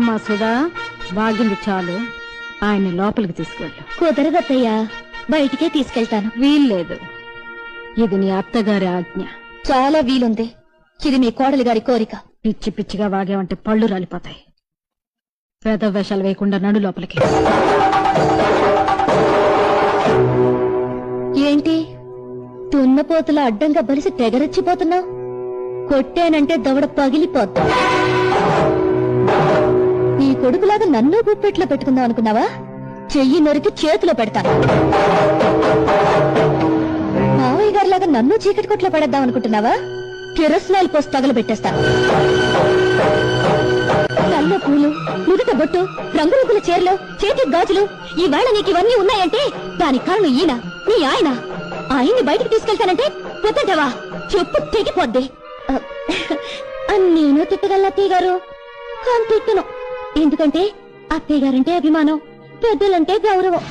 మా సుధా బాగింది చాలు, ఆయన లోపలికి తీసుకెళ్ళు. కుదరదత్తయ్యా, బయటికే తీసుకెళ్తాను. వీల్లేదు, ఇది నీ అత్తగారి ఆజ్ఞ. చాలా వీలుంది, ఇది మీ కోడలి గారి కోరిక. పిచ్చి పిచ్చిగా వాగేవంటే పళ్ళు రాలిపోతాయి. పేద వేషాలు వేయకుండా నడు లోపలికి. ఏంటి తున్నపోతుల అడ్డంగా బలిసి తెగరెచ్చిపోతున్నావు? కొట్టేనంటే దవడ పగిలిపోతా. నీ కొడుకులాగా నన్ను గుప్పెట్లో పెట్టుకుందాం అనుకున్నావా? చెయ్యి నొరికి చేతిలో పెడతాను. మావయ్య గారిలాగా నన్ను చీకటి కొట్లో పడేద్దాం అనుకుంటున్నావా? కిరసనాయిల్ పోసి తగలబెట్టేస్తాను. కళ్ళ పూలు, నుదుట బొట్టు, రంగురంగుల చీరలు, చేతి గాజులు, ఈవేళ నీకు ఇవన్నీ ఉన్నాయంటే దానికి కారణం ఈయన, నీ ఆయన. ఆయన్ని బయటికి తీసుకెళ్తానంటే వద్దంటావా? చెప్పు తెగిపోద్ది. నేను తిట్టగలను అత్తయ్య గారు, కానీ తిట్టను. ఎందుకంటే అత్తయ్య గారంటే అభిమానం, పెద్దలంటే గౌరవం.